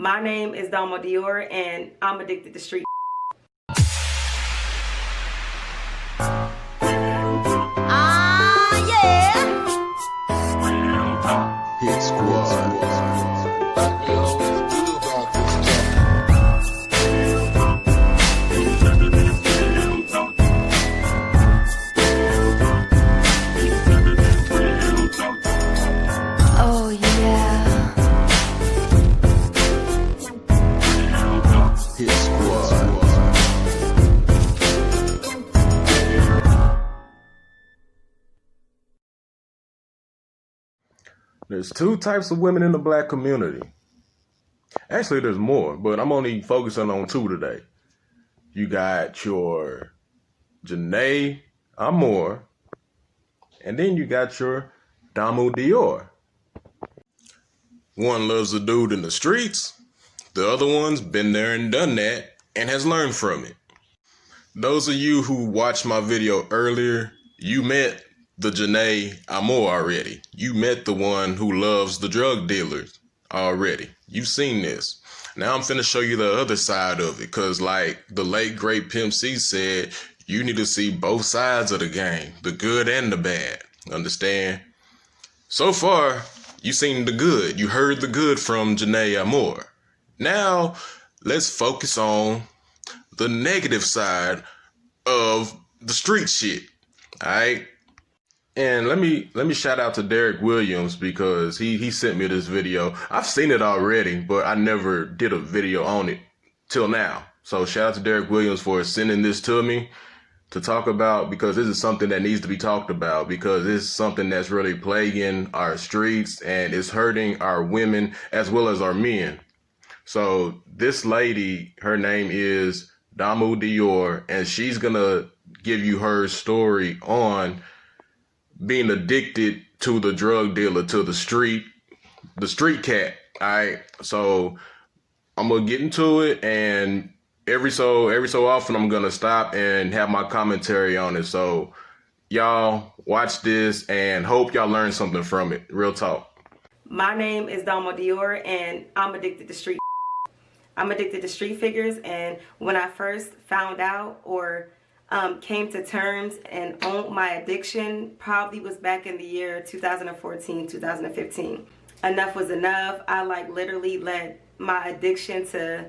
My name is Dalma Dior, and I'm addicted to street. Hit Squad. Oh yeah. Hit Squad. There's two types of women in the black community. Actually, there's more, but I'm only focusing on two today. You got your Janae Amour, and then you got your Damu Dior. One loves the dude in the streets. The other one's been there and done that and has learned from it. Those of you who watched my video earlier, you met the Janae Amour already. You met the one who loves the drug dealers already. You've seen this. Now I'm finna show you the other side of it, cause like the late great Pimp C said, you need to see both sides of the game, the good and the bad. Understand? So far, you seen the good. You heard the good from Janae Amour. Now, let's focus on the negative side of the street shit. Alright? And let me shout out to Derek Williams because he sent me this video. I've seen it already, but I never did a video on it till now. So shout out to Derek Williams for sending this to me to talk about, because this is something that needs to be talked about, because it's something that's really plaguing our streets and it's hurting our women as well as our men. So this lady, her name is Damu Dior, and she's gonna give you her story on being addicted to the drug dealer, to the street cat. All right. So I'm going to get into it, and every so often I'm going to stop and have my commentary on it. So y'all watch this and hope y'all learn something from it. Real talk. My name is Dalma Dior, and I'm addicted to street. I'm addicted to street figures, and when I first found out or came to terms and owned my addiction probably was back in the year 2014, 2015. Enough was enough. I literally let my addiction to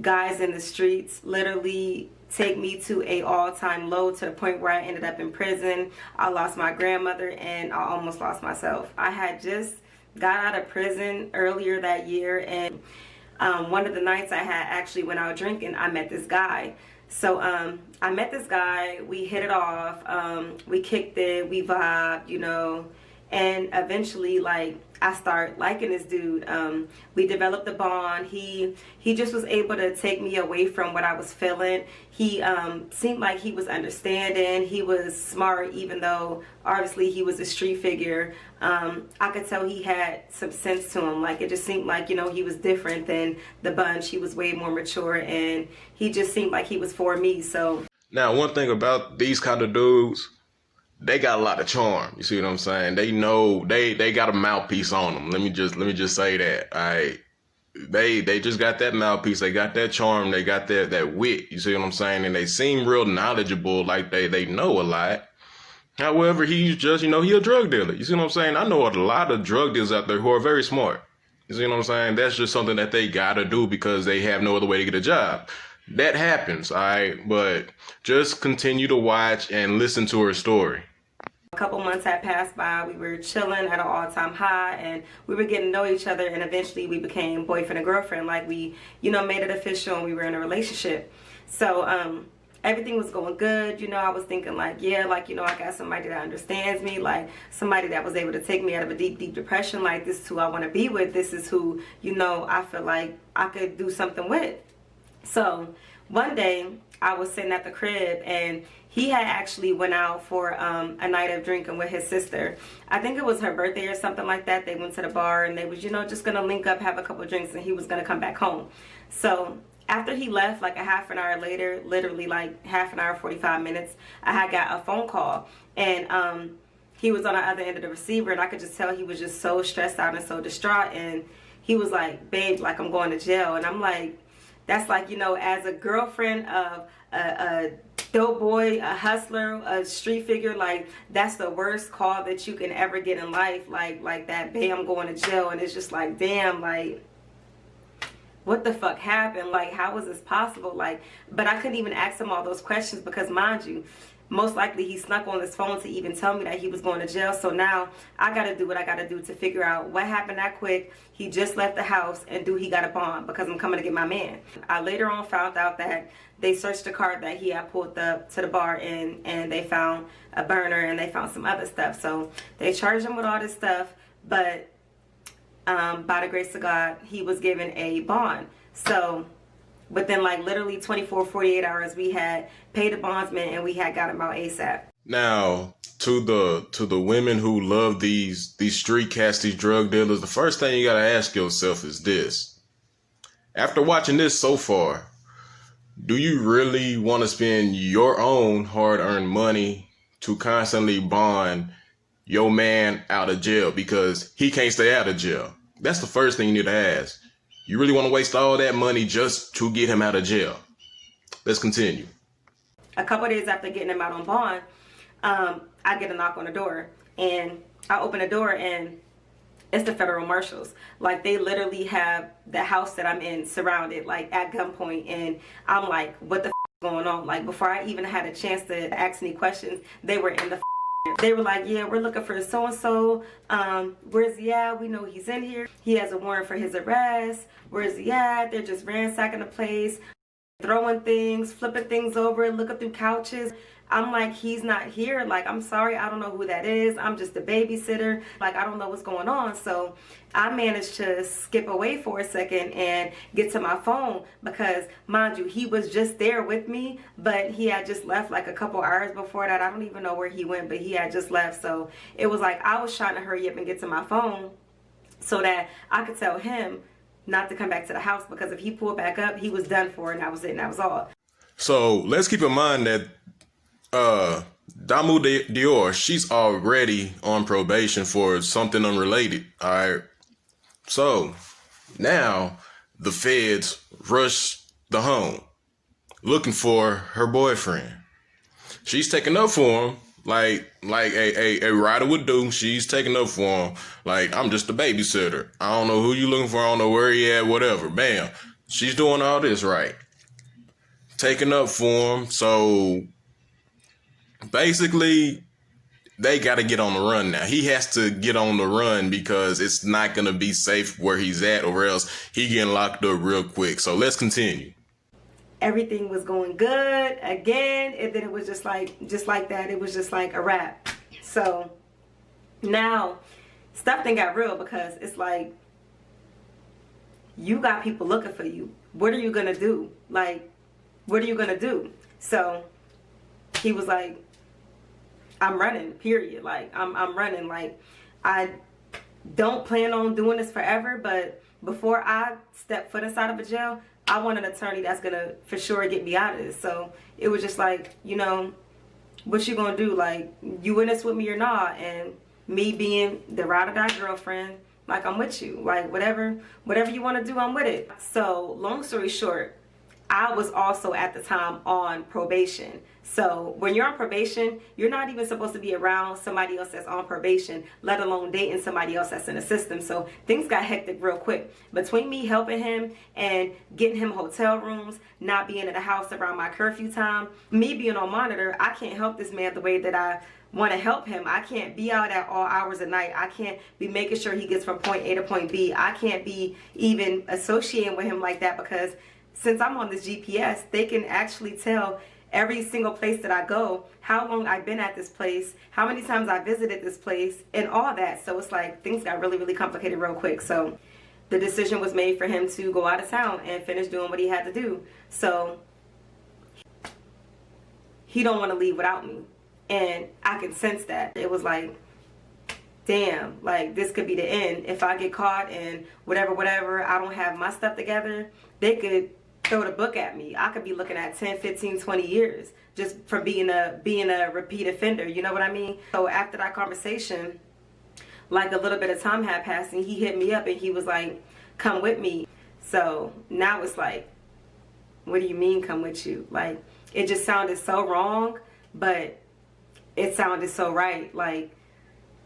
guys in the streets literally take me to a all-time low, to the point where I ended up in prison. I lost my grandmother and I almost lost myself. I had just got out of prison earlier that year, and one of the nights I had actually went out drinking, I met this guy. So I met this guy, we hit it off, we kicked it, we vibed, you know, and eventually I start liking this dude. We developed a bond. He just was able to take me away from what I was feeling. He seemed like he was understanding. He was smart, even though obviously he was a street figure. I could tell he had some sense to him. It just seemed like, you know, he was different than the bunch. He was way more mature, and he just seemed like he was for me. So now, one thing about these kind of dudes, they got a lot of charm. You see what I'm saying? They know they got a mouthpiece on them. Let me just say that. They just got that mouthpiece. They got that charm. They got that wit. You see what I'm saying? And they seem real knowledgeable, like they know a lot. However, he's just, you know, he a drug dealer. You see what I'm saying? I know a lot of drug dealers out there who are very smart. You see what I'm saying? That's just something that they gotta do because they have no other way to get a job. That happens, all right? But just continue to watch and listen to her story. a couple months had passed by. We were chilling at an all-time high, and we were getting to know each other, and eventually we became boyfriend and girlfriend. We, made it official, and we were in a relationship. So, everything was going good. I was thinking I got somebody that understands me, somebody that was able to take me out of a deep, deep depression. This is who I want to be with. This is who, I feel like I could do something with. So one day I was sitting at the crib, and he had actually went out for a night of drinking with his sister. I think it was her birthday or something like that. They went to the bar, and they was, just going to link up, have a couple of drinks, and he was going to come back home. So after he left, a half an hour later, literally half an hour, 45 minutes, I had got a phone call, and he was on the other end of the receiver, and I could just tell he was just so stressed out and so distraught, and he was like, babe, like I'm going to jail. And I'm like, that's like, you know, as a girlfriend of a dope boy, a hustler, a street figure, like that's the worst call that you can ever get in life. Like that, babe, I'm going to jail. And it's just like, damn, like, what the fuck happened? Like, how was this possible? Like, but I couldn't even ask him all those questions because, mind you, most likely he snuck on his phone to even tell me that he was going to jail. So now I got to do what I got to do to figure out what happened that quick. He just left the house, and do he got a bond because I'm coming to get my man. I later on found out that they searched the car that he had pulled up to the bar in, and they found a burner and they found some other stuff. So they charged him with all this stuff, but by the grace of God, he was given a bond. So within like literally 24, 48 hours, we had paid the bondsman and we had got him out ASAP. Now, to the women who love these street cats, these drug dealers, the first thing you gotta ask yourself is this. After watching this so far, do you really want to spend your own hard-earned money to constantly bond your man out of jail because he can't stay out of jail? That's the first thing you need to ask. You really want to waste all that money just to get him out of jail? Let's continue. A couple days after getting him out on bond, I get a knock on the door, and I open the door, and it's the federal marshals. Like, they literally have the house that I'm in surrounded, like, at gunpoint, and I'm like, what the f is going on? Like, before I even had a chance to ask any questions, they were in the they were like, yeah, we're looking for so-and-so. Where's he at? We know he's in here. He has a warrant for his arrest. Where's he at? They're just ransacking the place, throwing things, flipping things over, looking through couches. I'm like, he's not here. Like, I'm sorry, I don't know who that is. I'm just a babysitter. Like, I don't know what's going on. So I managed to skip away for a second and get to my phone because, mind you, he was just there with me, but he had just left like a couple hours before that. I don't even know where he went, but he had just left. So it was like I was trying to hurry up and get to my phone so that I could tell him not to come back to the house, because if he pulled back up, he was done for, and that was it, and that was all. So let's keep in mind that Damu Dior, she's already on probation for something unrelated. All right. So now the feds rush the home looking for her boyfriend. She's taking up for him like a rider would do. She's taking up for him like, I'm just a babysitter. I don't know who you looking for. I don't know where he at, whatever. Bam. She's doing all this right. Taking up for him. So basically, they got to get on the run now. He has to get on the run because it's not going to be safe where he's at, or else he getting locked up real quick. So let's continue. Everything was going good again, and then it was just like that. It was just like a wrap. So now stuff then got real, because it's like, you got people looking for you. What are you going to do? Like, what are you going to do? So he was like, I'm running, period. Like, I'm running. Like, I don't plan on doing this forever, but before I step foot inside of a jail, I want an attorney that's gonna for sure get me out of this. So it was just like, you know, what you gonna do? Like, you in this with me or not? And me being the ride or die girlfriend, like, I'm with you. Like, whatever you want to do, I'm with it. So long story short, I was also at the time on probation. So when you're on probation, you're not even supposed to be around somebody else that's on probation, let alone dating somebody else that's in the system. So things got hectic real quick. Between me helping him and getting him hotel rooms, not being at the house around my curfew time, me being on monitor, I can't help this man the way that I want to help him. I can't be out at all hours of night. I can't be making sure he gets from point A to point B. I can't be even associating with him like that, because since I'm on this GPS, they can actually tell every single place that I go, how long I've been at this place, how many times I visited this place, and all that. So it's like things got really, really complicated real quick. So the decision was made for him to go out of town and finish doing what he had to do. So he don't want to leave without me. And I can sense that. It was like, damn, like, this could be the end. If I get caught and whatever, I don't have my stuff together, they could throw the book at me. I could be looking at 10, 15, 20 years just for being a repeat offender. You know what I mean? So after that conversation, like, a little bit of time had passed, and he hit me up and he was like, come with me. So now it's like, what do you mean come with you? Like, it just sounded so wrong, but it sounded so right. Like,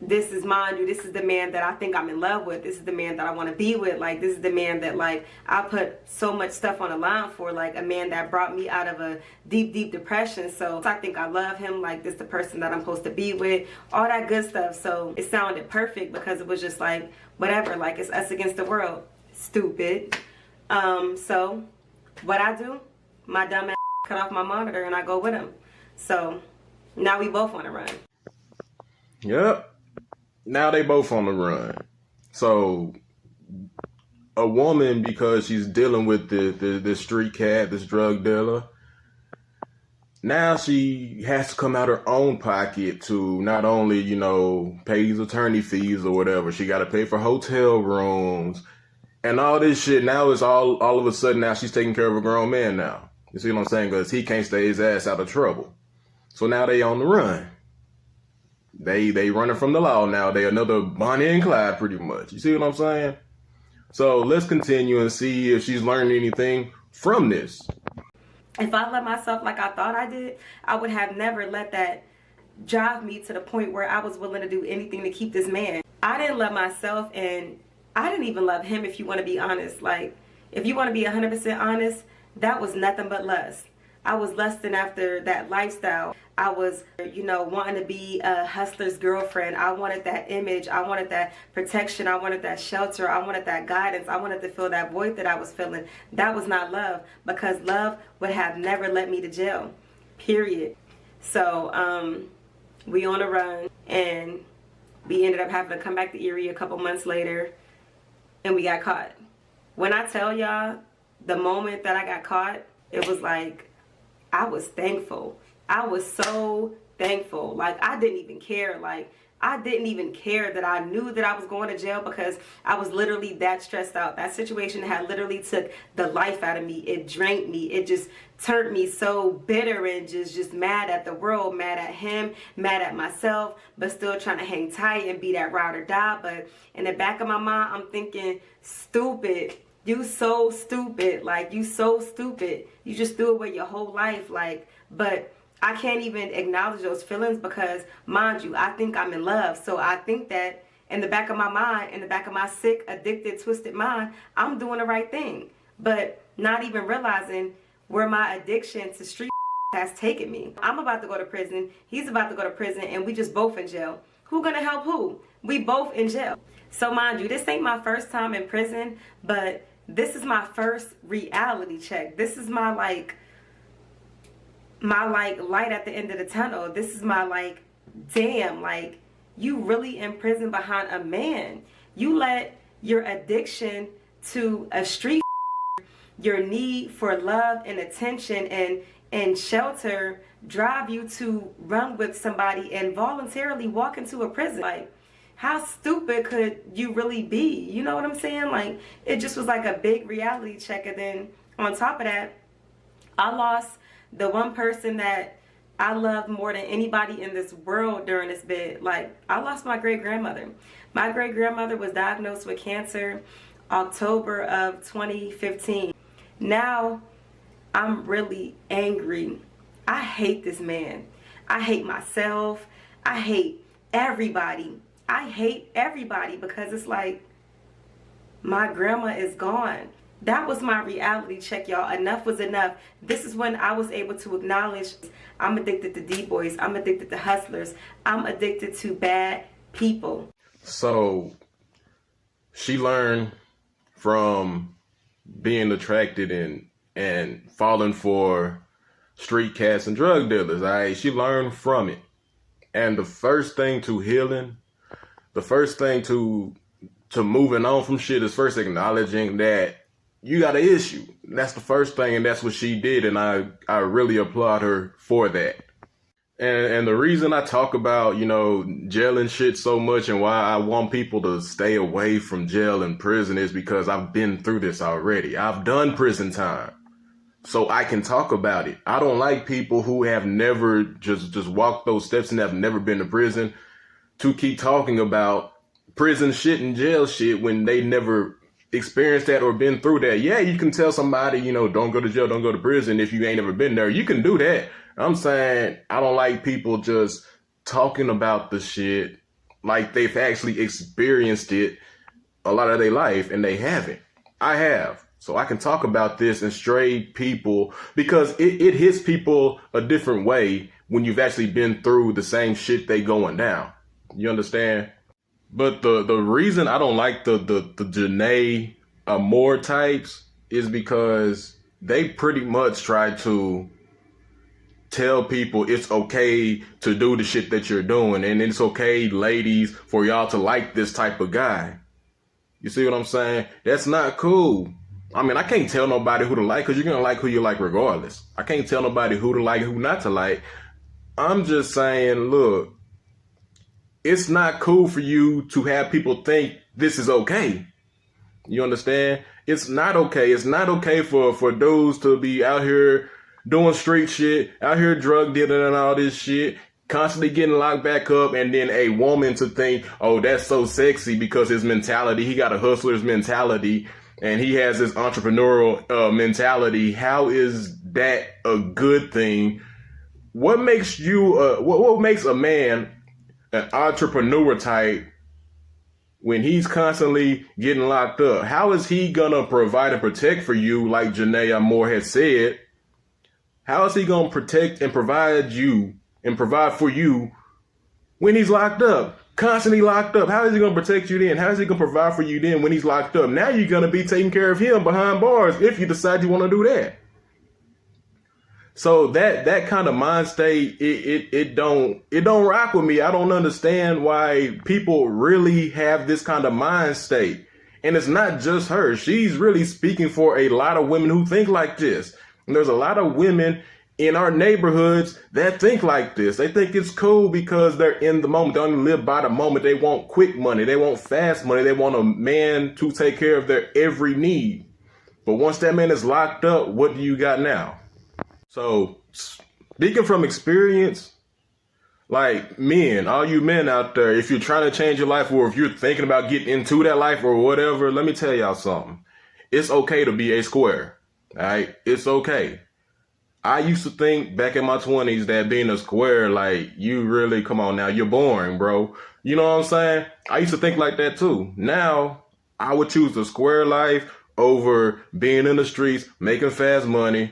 this is, mind you, this is the man that I think I'm in love with. This is the man that I want to be with. Like, this is the man that, like, I put so much stuff on the line for. Like, a man that brought me out of a deep, deep depression. So I think I love him. Like, this is the person that I'm supposed to be with. All that good stuff. So it sounded perfect because it was just like, whatever. Like, it's us against the world. Stupid. So what I do, my dumb ass cut off my monitor and I go with him. So now we both on the run. Yep. Now they both on the run. So a woman, because she's dealing with this street cat, this drug dealer, now she has to come out her own pocket to not only, you know, pay these attorney fees or whatever. She got to pay for hotel rooms and all this shit. Now it's all of a sudden, now she's taking care of a grown man now. You see what I'm saying? Because he can't stay his ass out of trouble. So now they on the run. They running from the law now. They another Bonnie and Clyde pretty much. You see what I'm saying? So let's continue and see if she's learned anything from this. If I let myself like I thought I did, I would have never let that drive me to the point where I was willing to do anything to keep this man. I didn't love myself, and I didn't even love him, if you want to be honest. Like, if you want to be 100% honest, that was nothing but lust. I was lusting after that lifestyle. I was, you know, wanting to be a hustler's girlfriend. I wanted that image. I wanted that protection. I wanted that shelter. I wanted that guidance. I wanted to fill that void that I was feeling. That was not love, because love would have never led me to jail, period. So we on a run, and we ended up having to come back to Erie a couple months later, and we got caught. When I tell y'all, the moment that I got caught, it was like, I was thankful. I was so thankful. Like, I didn't even care. Like, I didn't even care that I knew that I was going to jail, because I was literally that stressed out. That situation had literally took the life out of me. It drained me. It just turned me so bitter and just mad at the world, mad at him, mad at myself, but still trying to hang tight and be that ride or die. But in the back of my mind, I'm thinking, stupid. You so stupid. Like, you so stupid. You just threw away your whole life. Like, but I can't even acknowledge those feelings because, mind you, I think I'm in love. So I think that in the back of my mind, in the back of my sick, addicted, twisted mind, I'm doing the right thing. But not even realizing where my addiction to street has taken me. I'm about to go to prison. He's about to go to prison, and we just both in jail. Who gonna help who? We both in jail. So mind you, this ain't my first time in prison, but this is my first reality check. This is my light at the end of the tunnel. This is my like, damn, like, you really in prison behind a man. You let your addiction to a street, your need for love and attention and shelter drive you to run with somebody and voluntarily walk into a prison. Like, how stupid could you really be? You know what I'm saying? Like, it just was like a big reality check. And then on top of that, I lost the one person that I loved more than anybody in this world during this bid. Like, I lost my great-grandmother. My great-grandmother was diagnosed with cancer October of 2015. Now, I'm really angry. I hate this man. I hate myself. I hate everybody. I hate everybody because it's like, my grandma is gone. That was my reality check, y'all. Enough was enough. This is when I was able to acknowledge I'm addicted to D-boys. I'm addicted to hustlers. I'm addicted to bad people. So she learned from being attracted and falling for street cats and drug dealers. All right, she learned from it. And the first thing to healing, the first thing to moving on from shit is first acknowledging that you got an issue. That's the first thing, and that's what she did, and I really applaud her for that. And the reason I talk about, you know, jail and shit so much and why I want people to stay away from jail and prison is because I've been through this already. I've done prison time, so I can talk about it. I don't like people who have never just walked those steps and have never been to prison to keep talking about prison shit and jail shit when they never experienced that or been through that. Yeah, you can tell somebody, don't go to jail, don't go to prison if you ain't ever been there. You can do that. I'm saying I don't like people just talking about the shit like they've actually experienced it a lot of their life, and they haven't. I have. So I can talk about this and stray people, because it hits people a different way when you've actually been through the same shit they going down. You understand? But the reason I don't like the Janae Moore types is because they pretty much try to tell people it's okay to do the shit that you're doing, and it's okay, ladies, for y'all to like this type of guy. You see what I'm saying? That's not cool. I mean, I can't tell nobody who to like, because you're going to like who you like regardless. I can't tell nobody who to like, who not to like. I'm just saying, look, it's not cool for you to have people think this is okay. You understand? It's not okay. It's not okay for dudes to be out here doing street shit, out here drug dealing and all this shit, constantly getting locked back up, and then a woman to think, oh, that's so sexy because his mentality, he got a hustler's mentality, and he has this entrepreneurial mentality. How is that a good thing? What makes you, what makes a man an entrepreneur type when he's constantly getting locked up? How is he gonna provide and protect for you, like Janae Moore has said? How is he gonna protect and provide you and provide for you when he's locked up? Constantly locked up. How is he gonna protect you then? How is he gonna provide for you then when he's locked up? Now you're gonna be taking care of him behind bars if you decide you want to do that. So that kind of mind state, it don't rock with me. I don't understand why people really have this kind of mind state. And it's not just her. She's really speaking for a lot of women who think like this. And there's a lot of women in our neighborhoods that think like this. They think it's cool because they're in the moment. They only live by the moment. They want quick money. They want fast money. They want a man to take care of their every need. But once that man is locked up, what do you got now? So, speaking from experience, like men, all you men out there, if you're trying to change your life, or if you're thinking about getting into that life or whatever, let me tell y'all something. It's okay to be a square. All right? It's okay. I used to think back in my 20s that being a square, like, you really, come on now, you're boring, bro. You know what I'm saying? I used to think like that too. Now, I would choose the square life over being in the streets, making fast money,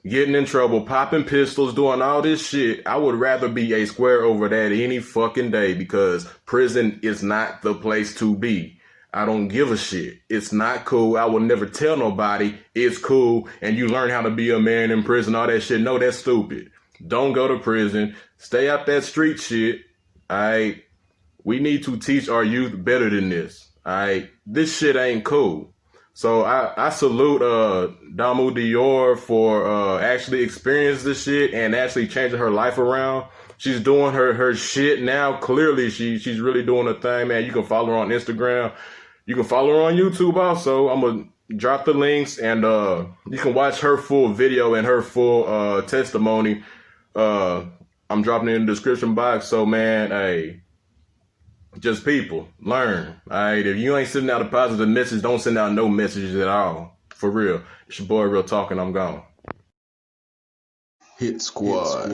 getting in trouble, popping pistols, doing all this shit. I would rather be a square over that any fucking day, because prison is not the place to be. I don't give a shit. It's not cool. I will never tell nobody it's cool and you learn how to be a man in prison, all that shit. No, that's stupid. Don't go to prison. Stay out that street shit. All right. We need to teach our youth better than this. All right. This shit ain't cool. So I salute Damu Dior for actually experiencing this shit and actually changing her life around. She's doing her shit now. Clearly, she's really doing her thing, man. You can follow her on Instagram. You can follow her on YouTube also. I'm going to drop the links, and you can watch her full video and her full testimony. I'm dropping it in the description box. So, man, hey, just people, learn. All right, if you ain't sending out a positive message, don't send out no messages at all. For real. It's your boy Real Talk, and I'm gone. Hit Squad.